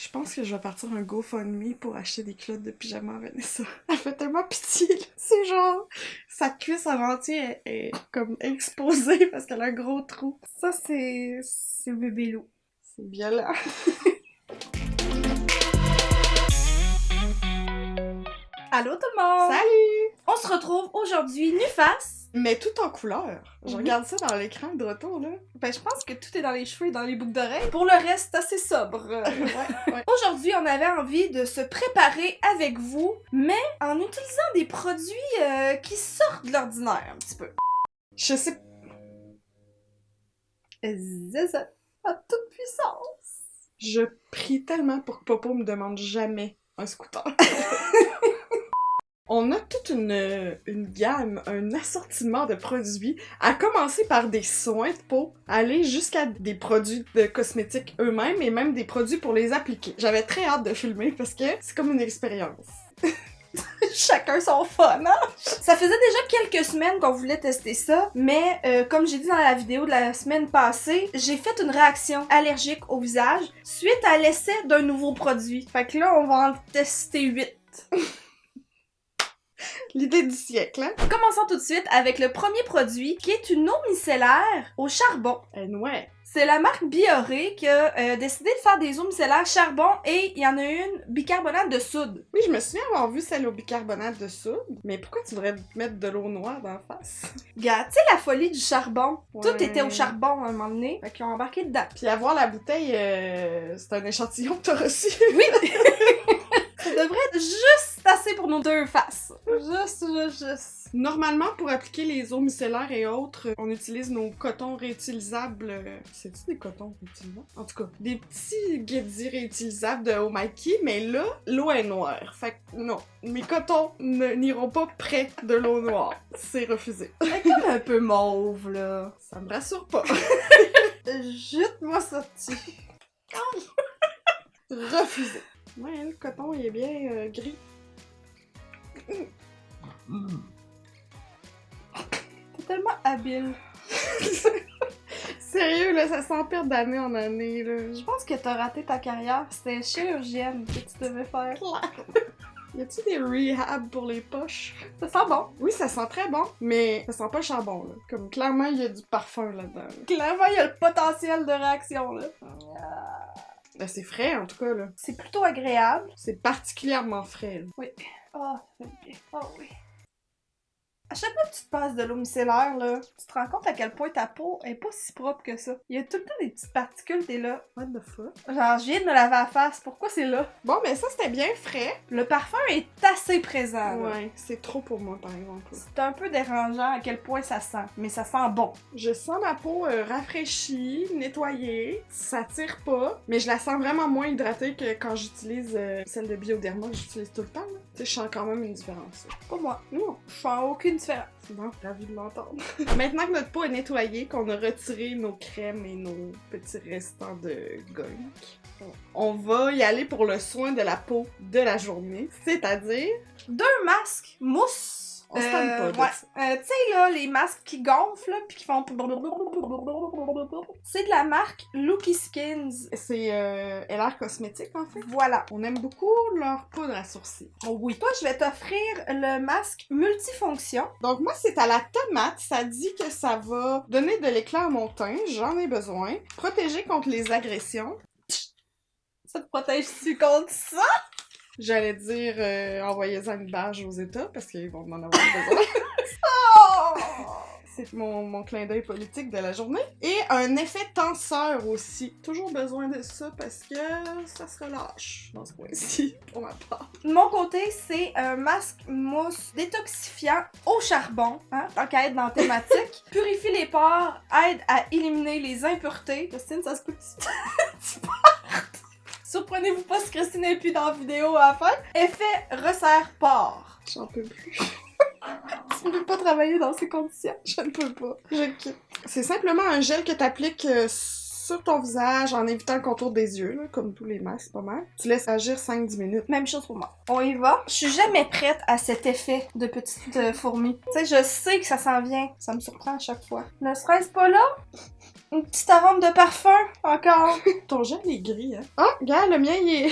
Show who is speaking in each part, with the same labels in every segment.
Speaker 1: Je pense que je vais partir un GoFundMe pour acheter des culottes de pyjama à Vanessa. Elle fait tellement pitié, là. C'est genre... Sa cuisse en entier est comme exposée parce qu'elle a un gros trou.
Speaker 2: Ça, c'est bébé loup.
Speaker 1: C'est violent.
Speaker 2: Allô tout le monde!
Speaker 1: Salut!
Speaker 2: On se retrouve aujourd'hui nu face.
Speaker 1: Mais tout en couleur. Je regarde ça dans l'écran de retour, là.
Speaker 2: Ben, je pense que tout est dans les cheveux et dans les boucles d'oreilles. Pour le reste, c'est assez sobre.
Speaker 1: Ouais.
Speaker 2: Aujourd'hui, on avait envie de se préparer avec vous, mais en utilisant des produits qui sortent de l'ordinaire un petit peu.
Speaker 1: Je sais...
Speaker 2: Zaza, à toute puissance.
Speaker 1: Je prie tellement pour que Popo me demande jamais un scooter. On a toute une gamme, un assortiment de produits, à commencer par des soins de peau, aller jusqu'à des produits de cosmétiques eux-mêmes et même des produits pour les appliquer. J'avais très hâte de filmer parce que c'est comme une expérience.
Speaker 2: Chacun son fun, hein? Ça faisait déjà quelques semaines qu'on voulait tester ça, mais comme j'ai dit dans la vidéo de la semaine passée, j'ai fait une réaction allergique au visage suite à l'essai d'un nouveau produit. Fait que là, on va en tester 8.
Speaker 1: L'idée du siècle, hein?
Speaker 2: Commençons tout de suite avec le premier produit, qui est une eau micellaire au charbon.
Speaker 1: Ouais.
Speaker 2: C'est la marque Bioré qui a décidé de faire des eaux micellaires charbon et il y en a une bicarbonate de soude.
Speaker 1: Oui, je me souviens avoir vu celle au bicarbonate de soude, mais pourquoi tu voudrais mettre de l'eau noire dans la face?
Speaker 2: Gars, tu sais la folie du charbon?
Speaker 1: Ouais.
Speaker 2: Tout était au charbon à un moment donné, fait qu'ils ont embarqué dedans.
Speaker 1: Puis avoir la bouteille, c'est un échantillon que t'as reçu.
Speaker 2: Oui! Ça devrait être juste assez pour nos deux faces. Juste.
Speaker 1: Normalement, pour appliquer les eaux micellaires et autres, on utilise nos cotons réutilisables. C'est-tu des cotons réutilisables? En tout cas, des petits guédis réutilisables de Oh Mikey, mais là, l'eau est noire. Fait que non, mes cotons n'iront pas près de l'eau noire. C'est refusé.
Speaker 2: C'est comme un peu mauve, là.
Speaker 1: Ça me rassure pas.
Speaker 2: Jute-moi ça dessus.
Speaker 1: Refusé. Ouais, le coton, il est bien gris.
Speaker 2: T'es tellement habile.
Speaker 1: Sérieux, là, ça s'empire d'année en année, là.
Speaker 2: Je pense que t'as raté ta carrière. C'était chirurgienne que tu devais faire.
Speaker 1: Y a-tu des rehabs pour les poches?
Speaker 2: Ça sent bon.
Speaker 1: Oui, ça sent très bon, mais ça sent pas le charbon, là. Comme, clairement, il y a du parfum là-dedans. Là.
Speaker 2: Clairement, il y a le potentiel de réaction, là.
Speaker 1: Ben, c'est frais, en tout cas, là.
Speaker 2: C'est plutôt agréable.
Speaker 1: C'est particulièrement frais, là.
Speaker 2: Oui. Oh, ça fait bien. Oh oui. À chaque fois que tu te passes de l'eau micellaire, là, tu te rends compte à quel point ta peau est pas si propre que ça. Il y a tout le temps des petites particules, t'es là.
Speaker 1: What the fuck?
Speaker 2: Genre, je viens de me laver la face, pourquoi c'est là?
Speaker 1: Bon, mais ça, c'était bien frais.
Speaker 2: Le parfum est assez présent, là.
Speaker 1: Ouais, c'est trop pour moi, par exemple.
Speaker 2: C'est un peu dérangeant à quel point ça sent, mais ça sent bon.
Speaker 1: Je sens ma peau rafraîchie, nettoyée, ça tire pas, mais je la sens vraiment moins hydratée que quand j'utilise celle de Bioderma que j'utilise tout le temps. Là. Tu sais, je sens quand même une différence.
Speaker 2: Pas moi.
Speaker 1: Non,
Speaker 2: Je sens aucune différence.
Speaker 1: bon, ravi de l'entendre. Maintenant que notre peau est nettoyée, qu'on a retiré nos crèmes et nos petits restants de gunk, on va y aller pour le soin de la peau de la journée, c'est-à-dire...
Speaker 2: Un masque mousse.
Speaker 1: On se tente pas de
Speaker 2: ouais.
Speaker 1: ça.
Speaker 2: Tu sais, là, les masques qui gonflent, là, pis qui font... C'est de la marque Lucky Skins.
Speaker 1: C'est LR Cosmétique, en fait.
Speaker 2: Voilà.
Speaker 1: On aime beaucoup leur poudre à sourcils.
Speaker 2: Oh oui. Toi, je vais t'offrir le masque multifonction.
Speaker 1: Donc moi, c'est à la tomate. Ça dit que ça va donner de l'éclat à mon teint. J'en ai besoin. Protéger contre les agressions.
Speaker 2: Ça te protège-tu contre ça?
Speaker 1: J'allais dire envoyez-en une barge aux États parce qu'ils vont en avoir besoin.
Speaker 2: Oh!
Speaker 1: C'est mon clin d'œil politique de la journée. Et un effet tenseur aussi. Toujours besoin de ça parce que ça se relâche dans ce point-ci, pour ma part.
Speaker 2: De mon côté, c'est un masque mousse détoxifiant au charbon, hein, tant qu'à être dans la thématique. Purifie les pores, aide à éliminer les impuretés. Christine, ça se peut que tu partes. Surprenez-vous pas si Christine n'est plus dans la vidéo à la fin. Effet resserre-pores.
Speaker 1: J'en peux plus.
Speaker 2: Tu ne peux pas travailler dans ces conditions.
Speaker 1: Je ne peux pas. Je quitte. C'est simplement un gel que t'appliques sur ton visage en évitant le contour des yeux, là, comme tous les masques, pas mal. Tu laisses agir 5-10 minutes.
Speaker 2: Même chose pour moi. On y va. Je suis jamais prête à cet effet de petite fourmi. Tu sais, je sais que ça s'en vient. Ça me surprend à chaque fois. Ne serait-ce pas là? Une petite arôme de parfum, encore.
Speaker 1: Ton gel est gris, hein? Ah, regarde, le mien, il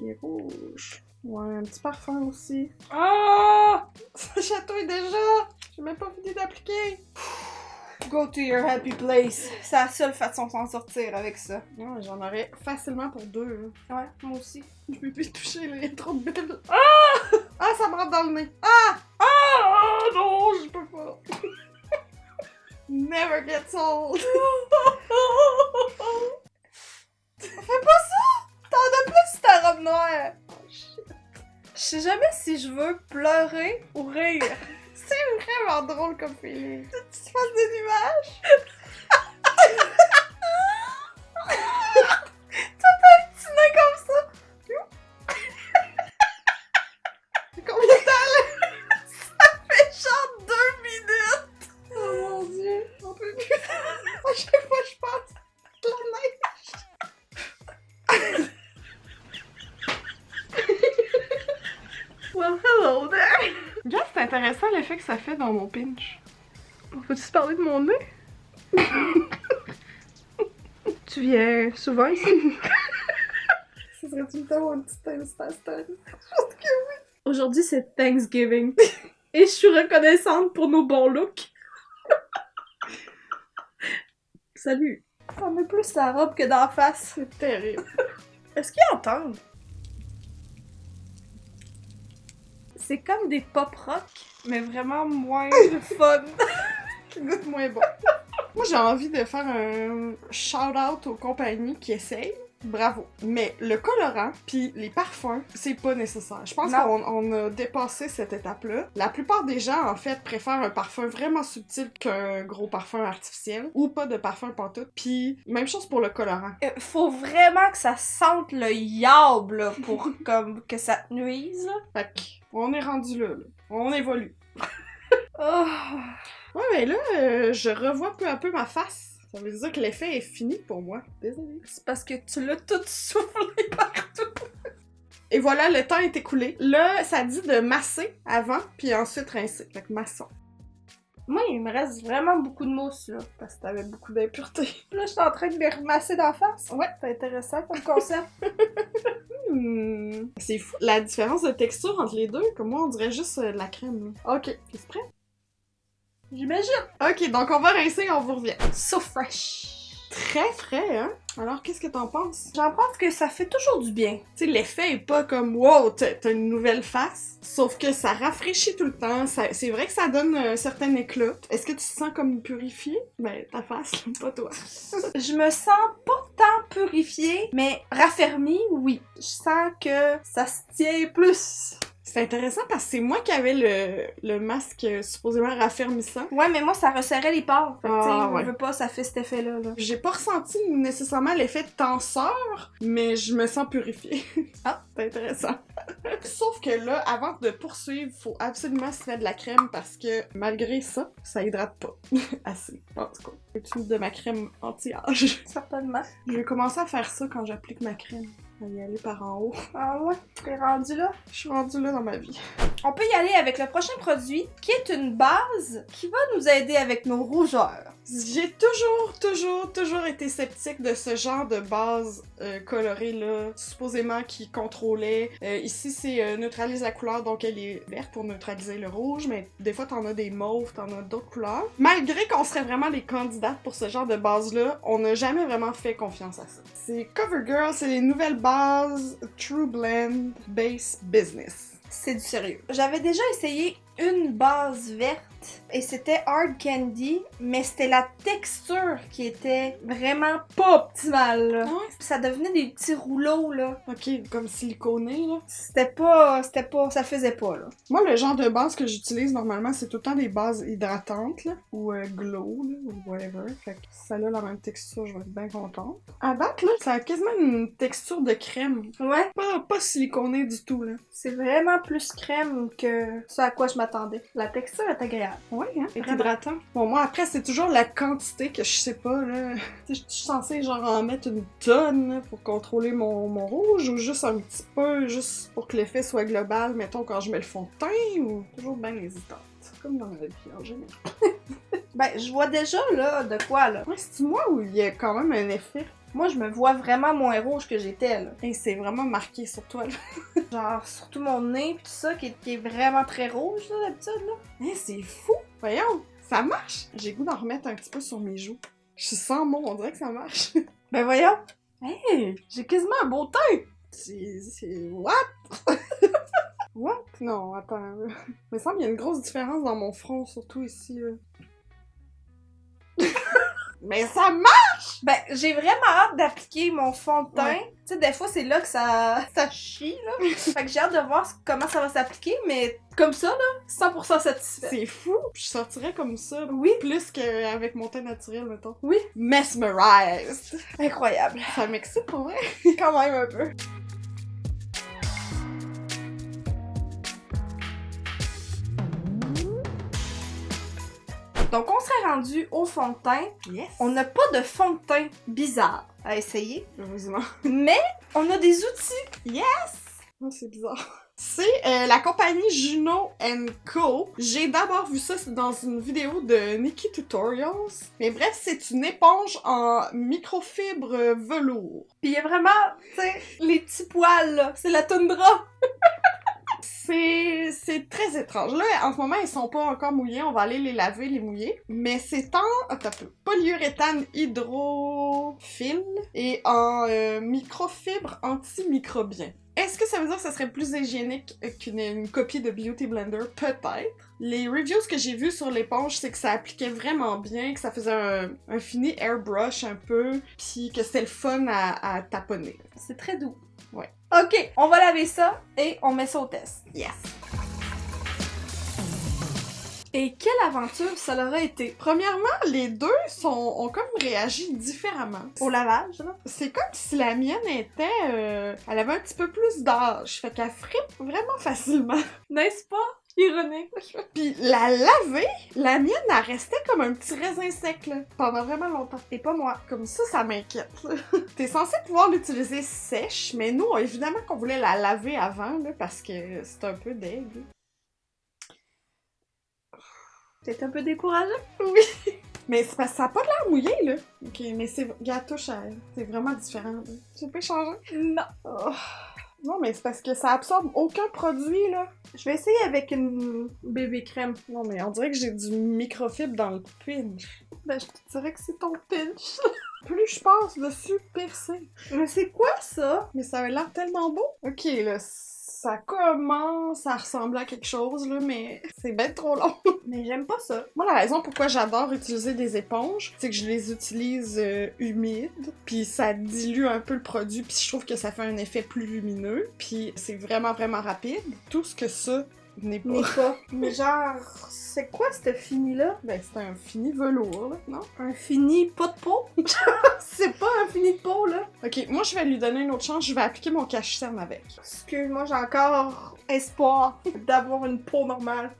Speaker 1: est rouge. Ouais, un petit parfum aussi. Ah! Ça chatouille déjà! J'ai même pas fini d'appliquer.
Speaker 2: Go to your happy place. C'est la seule façon de s'en sortir avec ça.
Speaker 1: Non, j'en aurais facilement pour 2. Hein.
Speaker 2: Ouais, moi aussi.
Speaker 1: Je peux plus toucher, là, il y a trop de bulles. Ah! Ah, ça me rentre dans le nez. Ah! Ah! Ah! Non, je peux pas. Never gets old.
Speaker 2: Fais pas ça! T'en as plus sur ta robe noire. Oh, shit. Je sais jamais si je veux pleurer ou rire.
Speaker 1: C'est vraiment drôle comme feeling.
Speaker 2: Tu te fasses des nuages? Toi, t'as un petit nez comme ça.
Speaker 1: Combien de temps, là?
Speaker 2: Ça fait genre 2 minutes.
Speaker 1: Oh mon dieu. On peut plus. À chaque fois, je pense à la neige.
Speaker 2: Well, hello there.
Speaker 1: Regarde, c'est intéressant l'effet que ça fait dans mon pinch.
Speaker 2: On peut-tu se parler de mon nez? Tu viens souvent ici?
Speaker 1: Ça serait tout le temps mon petit Insta story.
Speaker 2: Aujourd'hui, c'est Thanksgiving. Et je suis reconnaissante pour nos bons looks. Salut. Ça met plus la robe que d'en face.
Speaker 1: C'est terrible.
Speaker 2: Est-ce qu'ils entendent? C'est comme des pop rock, mais vraiment moins fun.
Speaker 1: Qui goûte moins bon. Moi, j'ai envie de faire un shout-out aux compagnies qui essayent. Bravo. Mais le colorant puis les parfums, c'est pas nécessaire. Je pense qu'on a dépassé cette étape-là. La plupart des gens, en fait, préfèrent un parfum vraiment subtil qu'un gros parfum artificiel ou pas de parfum pantoute. Puis même chose pour le colorant.
Speaker 2: Faut vraiment que ça sente le yab, là, pour comme que ça te nuise, là.
Speaker 1: Fait qu'on est rendu là. On évolue.
Speaker 2: Oh.
Speaker 1: Ouais, mais là, je revois peu à peu ma face. Ça veut dire que l'effet est fini pour moi. Désolée.
Speaker 2: C'est parce que tu l'as tout soufflé partout.
Speaker 1: Et voilà, le temps est écoulé. Là, ça dit de masser avant, puis ensuite rincer. Fait que massons.
Speaker 2: Moi, il me reste vraiment beaucoup de mousse, là.
Speaker 1: Parce que t'avais beaucoup d'impuretés.
Speaker 2: Là, je suis en train de me remasser d'en face.
Speaker 1: Ouais.
Speaker 2: C'est intéressant comme concept.
Speaker 1: C'est fou. La différence de texture entre les deux, comme moi, on dirait juste de la crème. Là. Ok, t'es prêt?
Speaker 2: J'imagine.
Speaker 1: Ok, donc on va rincer et on vous revient.
Speaker 2: So fresh.
Speaker 1: Très frais, hein? Alors, qu'est-ce que t'en penses?
Speaker 2: J'en pense que ça fait toujours du bien.
Speaker 1: Tu sais, l'effet est pas comme « Wow, t'as une nouvelle face », sauf que ça rafraîchit tout le temps. C'est vrai que ça donne un certain éclat. Est-ce que tu te sens comme purifiée? Ben, ta face, pas toi.
Speaker 2: Je me sens pas tant purifiée, mais raffermie, oui. Je sens que ça se tient plus.
Speaker 1: C'est intéressant parce que c'est moi qui avais le masque supposément raffermissant.
Speaker 2: Ouais, mais moi, ça resserrait les pores. Fait que, tu sais,
Speaker 1: ouais.
Speaker 2: je veux pas, ça fait cet effet-là. Là.
Speaker 1: J'ai pas ressenti nécessairement l'effet de tenseur, mais je me sens purifiée.
Speaker 2: Ah,
Speaker 1: c'est intéressant. Sauf que là, avant de poursuivre, faut absolument se mettre de la crème parce que malgré ça, ça hydrate pas assez. En tout cas, j'utilise de ma crème anti-âge.
Speaker 2: Certainement.
Speaker 1: Je vais commencer à faire ça quand j'applique ma crème. À y aller par en haut.
Speaker 2: Ah ouais, t'es rendu là?
Speaker 1: Je suis rendue là dans ma vie.
Speaker 2: On peut y aller avec le prochain produit, qui est une base qui va nous aider avec nos rougeurs.
Speaker 1: J'ai toujours été sceptique de ce genre de base colorée là, supposément qui contrôlait. Ici, c'est neutralise la couleur, donc elle est verte pour neutraliser le rouge, mais des fois, t'en as des mauves, t'en as d'autres couleurs. Malgré qu'on serait vraiment les candidates pour ce genre de base-là, on n'a jamais vraiment fait confiance à ça. C'est CoverGirl, c'est les nouvelles bases True Blend Base Business.
Speaker 2: C'est du sérieux. J'avais déjà essayé une base verte et c'était Hard Candy, mais c'était la texture qui était vraiment pas optimale. Là.
Speaker 1: Ah ouais?
Speaker 2: Ça devenait des petits rouleaux là.
Speaker 1: Ok, comme siliconé là.
Speaker 2: C'était pas, ça faisait pas là.
Speaker 1: Moi, le genre de base que j'utilise normalement, c'est tout le temps des bases hydratantes là, ou glow là, ou whatever. Fait que ça a la même texture, je vais être bien contente. À date là, ça a quasiment une texture de crème.
Speaker 2: Ouais.
Speaker 1: Pas siliconé du tout là.
Speaker 2: C'est vraiment plus crème que ce à quoi je m'attendais. m'attendais. La texture est agréable.
Speaker 1: Ouais, hein? C'est
Speaker 2: Vraiment.
Speaker 1: hydratant. Bon, moi, après, c'est toujours la quantité que je sais pas, là. Tu sais, je suis censée, genre, en mettre une tonne là, pour contrôler mon rouge ou juste un petit peu, juste pour que l'effet soit global, mettons, quand je mets le fond de teint ou toujours bien hésitante. Comme dans la vie en général.
Speaker 2: Ben, je vois déjà, là, de quoi, là.
Speaker 1: Ouais, c'est moi où il y a quand même un effet.
Speaker 2: Moi, je me vois vraiment moins rouge que j'étais, là.
Speaker 1: Et c'est vraiment marqué sur toi, là.
Speaker 2: Genre, surtout mon nez pis tout ça, qui est vraiment très rouge, là, d'habitude, là.
Speaker 1: Hein, c'est fou! Voyons, ça marche! J'ai le goût d'en remettre un petit peu sur mes joues. Je suis sans mots, on dirait que ça marche.
Speaker 2: Ben voyons! Hey! J'ai quasiment un beau teint!
Speaker 1: C'est... What? What? Non, attends. Il me semble qu'il y a une grosse différence dans mon front, surtout ici, là. Mais ça marche!
Speaker 2: Ben, j'ai vraiment hâte d'appliquer mon fond de teint.
Speaker 1: Ouais.
Speaker 2: Tu sais, des fois, c'est là que ça chie, là. Fait que j'ai hâte de voir comment ça va s'appliquer, mais comme ça, là, 100% satisfait.
Speaker 1: C'est fou! Je sortirais comme ça,
Speaker 2: Oui.
Speaker 1: plus qu'avec mon teint naturel, mettons.
Speaker 2: Oui.
Speaker 1: Mesmerized!
Speaker 2: Incroyable.
Speaker 1: Ça m'excite pour vrai?
Speaker 2: Quand même un peu. Donc, on serait rendu au fond de teint.
Speaker 1: Yes!
Speaker 2: On n'a pas de fond de teint bizarre à essayer,
Speaker 1: Heureusement.
Speaker 2: mais on a des outils.
Speaker 1: Oh, c'est bizarre. C'est la compagnie Juno Co. J'ai d'abord vu ça dans une vidéo de Nikki Tutorials. Mais bref, c'est une éponge en microfibre velours.
Speaker 2: Puis il y a vraiment, tu sais, les petits poils, là. C'est la toundra.
Speaker 1: C'est très étrange. Là, en ce moment, ils sont pas encore mouillés. On va aller les laver, les mouiller. Mais c'est en polyuréthane hydrophile et en microfibre antimicrobien. Est-ce que ça veut dire que ça serait plus hygiénique qu'une copie de Beauty Blender? Peut-être. Les reviews que j'ai vues sur l'éponge, c'est que ça appliquait vraiment bien, que ça faisait un fini airbrush un peu, puis que c'était le fun à taponner.
Speaker 2: C'est très doux.
Speaker 1: Ouais.
Speaker 2: Ok, on va laver ça et on met ça au test.
Speaker 1: Yes!
Speaker 2: Et quelle aventure ça leur a été?
Speaker 1: Premièrement, les deux ont comme réagi différemment.
Speaker 2: Au lavage, là?
Speaker 1: C'est comme si la mienne était... elle avait un petit peu plus d'âge, fait qu'elle frippe vraiment facilement.
Speaker 2: N'est-ce pas? Ironique.
Speaker 1: Puis la laver, la mienne, elle restait comme un petit raisin sec, là, pendant vraiment longtemps.
Speaker 2: Et pas moi.
Speaker 1: Comme ça m'inquiète. T'es censé pouvoir l'utiliser sèche, mais nous, évidemment qu'on voulait la laver avant, là, parce que c'est un peu dégueu.
Speaker 2: T'es un peu découragée?
Speaker 1: Oui! Mais c'est parce que ça n'a pas l'air mouillé, là. Ok, mais c'est... Regarde, touche à elle. C'est vraiment différent, là. Tu peux changer?
Speaker 2: Non.
Speaker 1: Oh. Non, mais c'est parce que ça absorbe aucun produit, là.
Speaker 2: Je vais essayer avec une bébé crème.
Speaker 1: Non, mais on dirait que j'ai du microfibre dans le pinch.
Speaker 2: Ben, je te dirais que c'est ton pinch.
Speaker 1: Plus je passe dessus, pire c'est.
Speaker 2: Mais c'est quoi ça?
Speaker 1: Mais ça a l'air tellement beau. Ok, là, ça commence à ressembler à quelque chose, là, mais c'est bien trop long.
Speaker 2: Mais j'aime pas ça.
Speaker 1: Moi, la raison pourquoi j'adore utiliser des éponges, c'est que je les utilise humides, puis ça dilue un peu le produit, puis je trouve que ça fait un effet plus lumineux, puis c'est vraiment, vraiment rapide. Tout ce que ça n'est pas.
Speaker 2: Mais pas. Mais genre, c'est quoi cette fini-là?
Speaker 1: Ben, c'est un fini velours, là, non?
Speaker 2: Un fini pas de peau? C'est pas un fini de peau, là.
Speaker 1: Ok, moi, je vais lui donner une autre chance, je vais appliquer mon cache-cerne avec.
Speaker 2: Excuse-moi, j'ai encore espoir d'avoir une peau normale.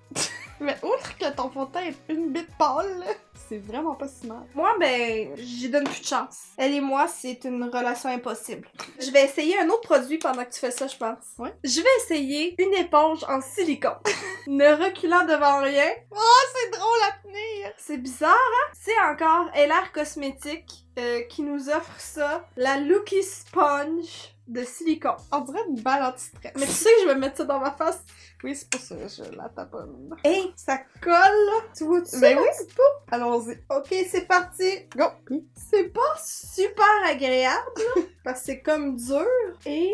Speaker 1: Mais outre que ton fond de teint est une bite pâle, là, c'est vraiment pas si mal.
Speaker 2: Moi, ben, j'y donne plus de chance. Elle et moi, c'est une relation impossible. Je vais essayer un autre produit pendant que tu fais ça, je pense.
Speaker 1: Ouais.
Speaker 2: Je vais essayer une éponge en silicone. Ne reculant devant rien.
Speaker 1: C'est drôle à tenir!
Speaker 2: C'est bizarre, hein? C'est encore LR Cosmétique qui nous offre ça. La Looky Sponge de silicone.
Speaker 1: On dirait une balle anti-stress.
Speaker 2: Mais tu sais que je vais mettre ça dans ma face.
Speaker 1: Oui, c'est pour ça, je la taponne.
Speaker 2: Hey, ça colle, là. Tu vois-tu ça?
Speaker 1: Ben oui, allons-y.
Speaker 2: Ok, c'est parti.
Speaker 1: Go!
Speaker 2: C'est pas super agréable, là, parce que c'est comme dur et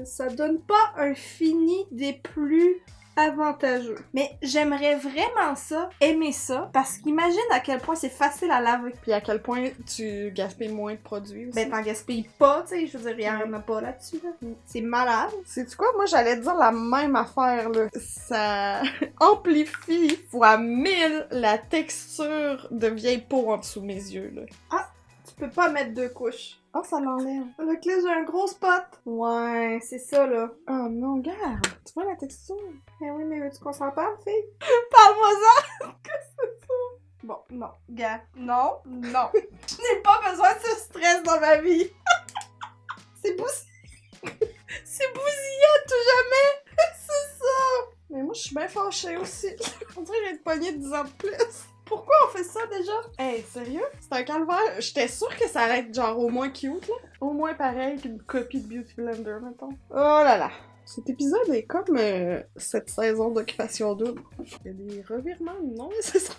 Speaker 2: ça donne pas un fini des plus avantageux. Mais j'aimerais vraiment ça, aimer ça, parce qu'imagine à quel point c'est facile à laver.
Speaker 1: Puis à quel point tu gaspilles moins de produits aussi.
Speaker 2: Ben t'en gaspilles pas, tu sais, je veux dire, il y en a pas là-dessus, là. C'est malade.
Speaker 1: Sais-tu quoi? Moi, j'allais dire la même affaire, là. Ça amplifie fois 1000 la texture de vieille peau en dessous de mes yeux, là.
Speaker 2: Tu peux pas mettre deux couches.
Speaker 1: Ah, ça l'enlève.
Speaker 2: Là, que là, j'ai un gros spot. Ouais, c'est ça, là.
Speaker 1: Oh non, regarde. Tu vois la texture?
Speaker 2: Mais oui, mais veux-tu qu'on s'en parle, fille? Parle-moi-en! Qu'est-ce que c'est ça? Bon, non, gars. Non, non. Je n'ai pas besoin de ce stress dans ma vie. C'est c'est bousillé à tout jamais. C'est ça.
Speaker 1: Mais moi, je suis bien fâchée aussi. On dirait que j'ai une poignée de 10 ans de plus.
Speaker 2: Pourquoi on fait ça, déjà?
Speaker 1: Hey, sérieux? C'est un calvaire. J'étais sûre que ça allait être genre au moins cute, là. Au moins pareil qu'une copie de Beauty Blender, mettons. Oh là là. Cet épisode est comme cette saison d'Occupation Double. Il y a des revirements non nécessaires.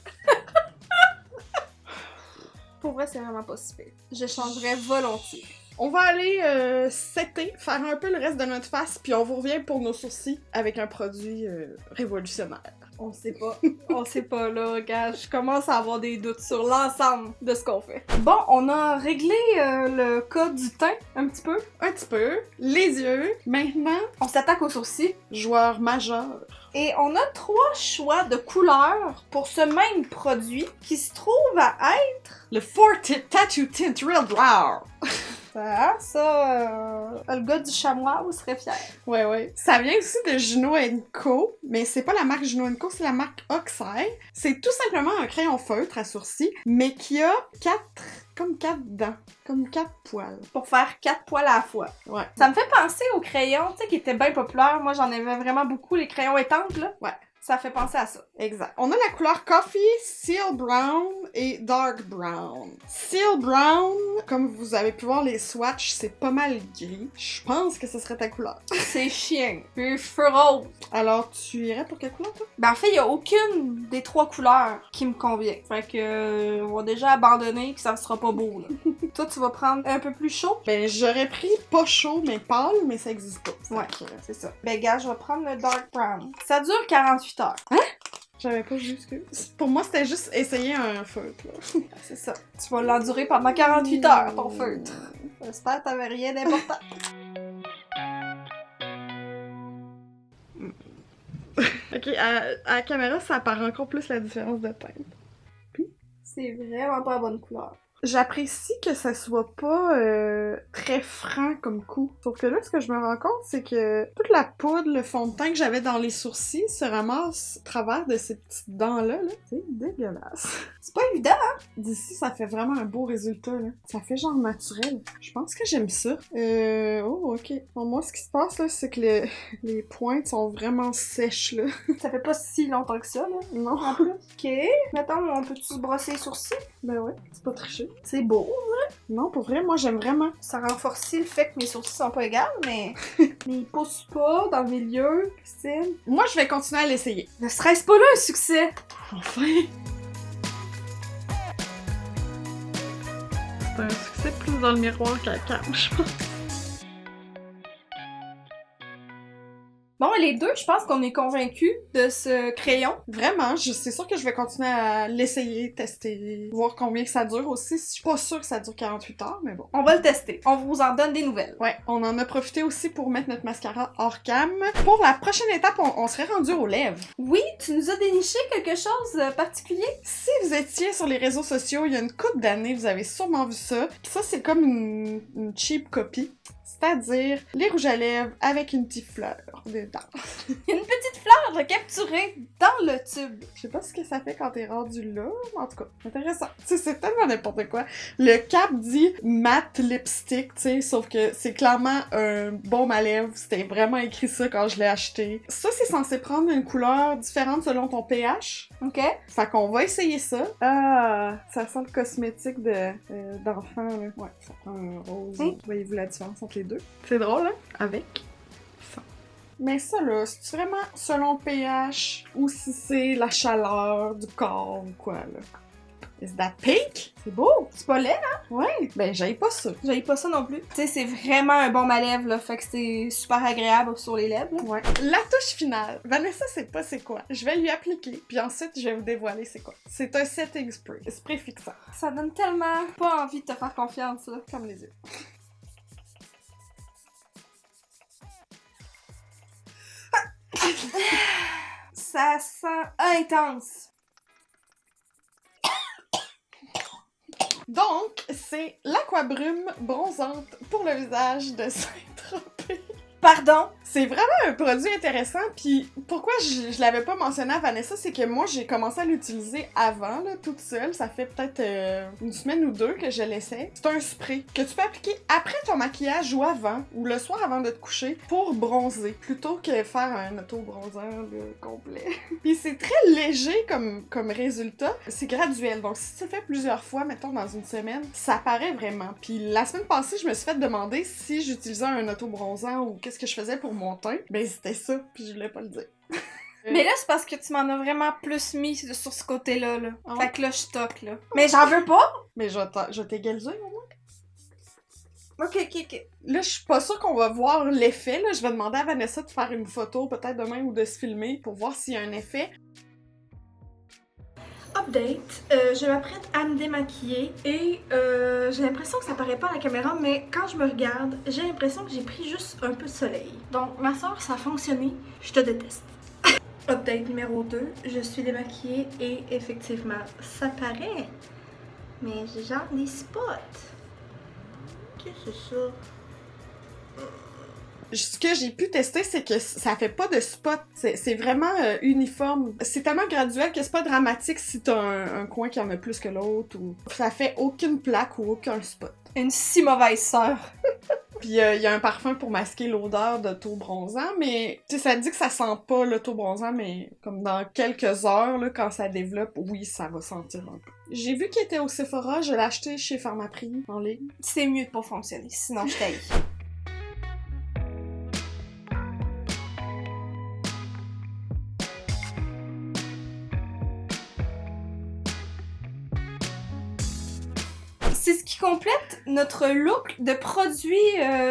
Speaker 2: Pour vrai, c'est vraiment pas si pire. Je changerais volontiers.
Speaker 1: On va aller setter, faire un peu le reste de notre face, puis on vous revient pour nos sourcils avec un produit révolutionnaire.
Speaker 2: On sait pas. On sait pas, là, gars. Je commence à avoir des doutes sur l'ensemble de ce qu'on fait. Bon, on a réglé le cas du teint, un petit peu.
Speaker 1: Un petit peu. Les yeux. Maintenant,
Speaker 2: On s'attaque aux sourcils.
Speaker 1: joueur majeur.
Speaker 2: Et on a 3 choix de couleurs pour ce même produit qui se trouve à être...
Speaker 1: Le Forte Tattoo Tint Real Brow.
Speaker 2: Le gars du chamois, vous serez fier.
Speaker 1: Ouais, ouais. Ça vient aussi de Juno Co, mais c'est pas la marque Juno Co, c'est la marque Oxeye. C'est tout simplement un crayon feutre à sourcils, mais qui a 4 dents, comme 4 poils.
Speaker 2: Pour faire 4 poils à la fois.
Speaker 1: Ouais.
Speaker 2: Ça me fait penser aux crayons, tu sais, qui étaient bien populaires. Moi, j'en avais vraiment beaucoup, les crayons étampes, là.
Speaker 1: Ouais.
Speaker 2: Ça fait penser à ça.
Speaker 1: Exact. On a la couleur Coffee, Seal Brown et Dark Brown. Seal Brown, comme vous avez pu voir les swatchs, c'est pas mal gris. Je pense que ce serait ta couleur.
Speaker 2: C'est chien. Puis cheveux roses.
Speaker 1: Alors, tu irais pour quelle couleur, toi?
Speaker 2: Ben, en fait, il y a aucune des 3 couleurs qui me convient. Fait que, on va déjà abandonner que ça sera pas beau, là. Toi, tu vas prendre un peu plus chaud?
Speaker 1: Ben, j'aurais pris pas chaud, mais pâle, mais ça existe pas.
Speaker 2: Ouais, c'est ça. Ben, gars, je vais prendre le Dark Brown. Ça dure 48 heures.
Speaker 1: J'avais pas vu, excuse. Pour moi, c'était juste essayer un feutre, là.
Speaker 2: C'est ça. Tu vas l'endurer pendant 48 heures, ton feutre. J'espère que t'avais rien d'important.
Speaker 1: Ok, à la caméra, ça apparaît encore plus la différence de teinte.
Speaker 2: C'est vraiment pas la bonne couleur.
Speaker 1: J'apprécie que ça soit pas très franc comme coup. Sauf que là, ce que je me rends compte, c'est que toute la poudre, le fond de teint que j'avais dans les sourcils se ramasse au travers de ces petites dents-là. Là. C'est dégueulasse.
Speaker 2: C'est pas évident, hein?
Speaker 1: D'ici, ça fait vraiment un beau résultat. Là. Ça fait genre naturel. Je pense que j'aime ça. Oh, ok. Bon, moi, ce qui se passe, là, c'est que les pointes sont vraiment sèches, là.
Speaker 2: Ça fait pas si longtemps que ça, là.
Speaker 1: Non.
Speaker 2: En plus. Ok. Mettons, on peut-tu se brosser les sourcils?
Speaker 1: Ben ouais, c'est pas triché.
Speaker 2: C'est beau.
Speaker 1: Non, pour vrai, moi, j'aime vraiment.
Speaker 2: Ça renforce le fait que mes sourcils sont pas égales, mais... mais ils poussent pas dans le milieu, Christine.
Speaker 1: Moi, je vais continuer à l'essayer.
Speaker 2: Ne serait-ce pas là un succès?
Speaker 1: Enfin! C'est un succès plus dans le miroir qu'à la cam, je pense.
Speaker 2: Bon, les deux, je pense qu'on est convaincus de ce crayon.
Speaker 1: Vraiment, c'est sûr que je vais continuer à l'essayer, tester, voir combien que ça dure aussi. Je suis pas sûre que ça dure 48 heures, mais bon.
Speaker 2: On va le tester. On vous en donne des nouvelles.
Speaker 1: Ouais, on en a profité aussi pour mettre notre mascara hors cam. Pour la prochaine étape, on serait rendu aux lèvres.
Speaker 2: Oui, tu nous as déniché quelque chose de particulier?
Speaker 1: Si vous étiez sur les réseaux sociaux il y a une couple d'années, vous avez sûrement vu ça. Puis ça, c'est comme une cheap copie. C'est-à-dire les rouges à lèvres avec une petite fleur dedans.
Speaker 2: Une petite fleur de capturée dans le tube.
Speaker 1: Je sais pas ce que ça fait quand t'es rendu là, mais en tout cas, intéressant. Tu sais, c'est tellement n'importe quoi. Le cap dit matte lipstick, tu sais, sauf que c'est clairement un baume à lèvres. C'était vraiment écrit ça quand je l'ai acheté. Ça, c'est censé prendre une couleur différente selon ton pH.
Speaker 2: OK.
Speaker 1: Fait qu'on va essayer ça. Ah, ça sent le cosmétique d'enfant, là. Ouais, ça prend un rose. Voyez-vous la différence entre les deux? C'est drôle, hein? Avec. Ça. Mais ça, là, c'est vraiment selon le pH ou si c'est la chaleur du corps ou quoi, là. Is that pink? C'est beau!
Speaker 2: C'est pas laid, hein?
Speaker 1: Ouais, ben j'aille pas ça.
Speaker 2: J'aille pas ça non plus. Tu sais, c'est vraiment un baume à lèvres, là, fait que c'est super agréable sur les lèvres. Là.
Speaker 1: Ouais. La touche finale. Vanessa sait pas c'est quoi. Je vais lui appliquer, puis ensuite je vais vous dévoiler c'est quoi. C'est un setting spray. Spray fixant.
Speaker 2: Ça donne tellement pas envie de te faire confiance, là.
Speaker 1: Comme les yeux.
Speaker 2: Ça sent intense.
Speaker 1: Donc, c'est l'aquabrume bronzante pour le visage de Saint-Tropez.
Speaker 2: Pardon?
Speaker 1: C'est vraiment un produit intéressant, puis pourquoi je l'avais pas mentionné à Vanessa, c'est que moi, j'ai commencé à l'utiliser avant, là, toute seule. Ça fait peut-être une semaine ou deux que je l'essaie. C'est un spray que tu peux appliquer après ton maquillage ou avant, ou le soir avant de te coucher, pour bronzer, plutôt que faire un auto-bronzant là, complet. Puis c'est très léger comme résultat. C'est graduel, donc si tu le fais plusieurs fois, mettons dans une semaine, ça paraît vraiment. Puis la semaine passée, je me suis fait demander si j'utilisais un auto-bronzant ou qu'est-ce que je faisais pour mon teint. Ben c'était ça, puis je voulais pas le dire.
Speaker 2: Mais là, c'est parce que tu m'en as vraiment plus mis sur ce côté-là, là.
Speaker 1: Ah.
Speaker 2: Fait que là, je toque, là. Mais j'en veux pas!
Speaker 1: Mais je vais t'égaliser au moins.
Speaker 2: Ok.
Speaker 1: Là, je suis pas sûre qu'on va voir l'effet, là. Je vais demander à Vanessa de faire une photo, peut-être demain, ou de se filmer pour voir s'il y a un effet.
Speaker 2: Update, je m'apprête à me démaquiller et j'ai l'impression que ça paraît pas à la caméra, mais quand je me regarde, j'ai l'impression que j'ai pris juste un peu de soleil. Donc, ma soeur, ça a fonctionné, je te déteste. Update numéro 2, je suis démaquillée et effectivement, ça paraît, mais j'ai genre des spots. Qu'est-ce que c'est ça?
Speaker 1: Ce que j'ai pu tester, c'est que ça fait pas de spot. C'est vraiment uniforme. C'est tellement graduel que c'est pas dramatique si t'as un coin qui en a plus que l'autre. Ou... Ça fait aucune plaque ou aucun spot.
Speaker 2: Une si mauvaise sœur.
Speaker 1: Puis il y a un parfum pour masquer l'odeur de taux bronzant, mais tu sais, ça dit que ça sent pas le taux bronzant, mais comme dans quelques heures, là, quand ça développe, oui, ça va sentir un peu. J'ai vu qu'il était au Sephora, je l'ai acheté chez Pharmaprix en ligne.
Speaker 2: C'est mieux de pas fonctionner, sinon je t'haïs. C'est ce qui complète notre look de produits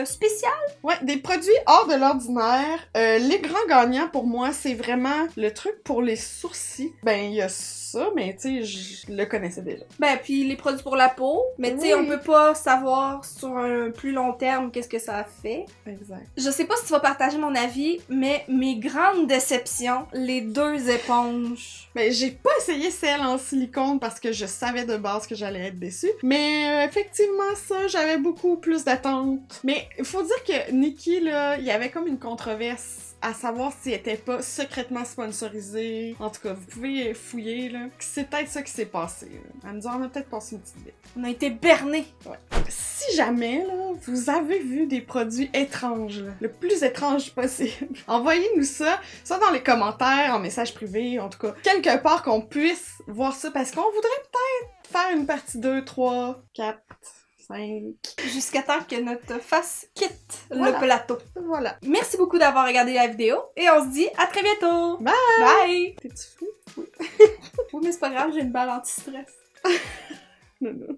Speaker 2: spécial.
Speaker 1: Ouais, des produits hors de l'ordinaire. Les grands gagnants, pour moi, c'est vraiment le truc pour les sourcils. Ben, il y a ça, mais tu sais, je le connaissais déjà.
Speaker 2: Ben, puis les produits pour la peau. Mais tu sais,
Speaker 1: Oui.
Speaker 2: on peut pas savoir sur un plus long terme qu'est-ce que ça a fait.
Speaker 1: Exact.
Speaker 2: Je sais pas si tu vas partager mon avis, mais mes grandes déceptions, les 2 éponges.
Speaker 1: Ben, j'ai pas essayé celle en silicone parce que je savais de base que j'allais être déçue. Mais effectivement, ça, j'avais beaucoup plus d'attentes. Mais il faut dire que Nikki, là, il y avait comme une controverse à savoir s'il était pas secrètement sponsorisé. En tout cas, vous pouvez fouiller, là. C'est peut-être ça qui s'est passé, là. Elle nous en a peut-être passé une petite bête.
Speaker 2: On a été bernés.
Speaker 1: Ouais. Si jamais, là, vous avez vu des produits étranges, là, le plus étrange possible, envoyez-nous ça, soit dans les commentaires, en message privé, en tout cas, quelque part qu'on puisse voir ça, parce qu'on voudrait peut-être faire une partie 2, 3, 4... 5...
Speaker 2: Jusqu'à temps que notre face quitte
Speaker 1: Voilà.
Speaker 2: le plateau.
Speaker 1: Voilà.
Speaker 2: Merci beaucoup d'avoir regardé la vidéo et on se dit à très bientôt.
Speaker 1: Bye!
Speaker 2: Bye!
Speaker 1: T'es-tu fou?
Speaker 2: Oui, mais c'est pas grave, j'ai une balle anti-stress.
Speaker 1: Non, non.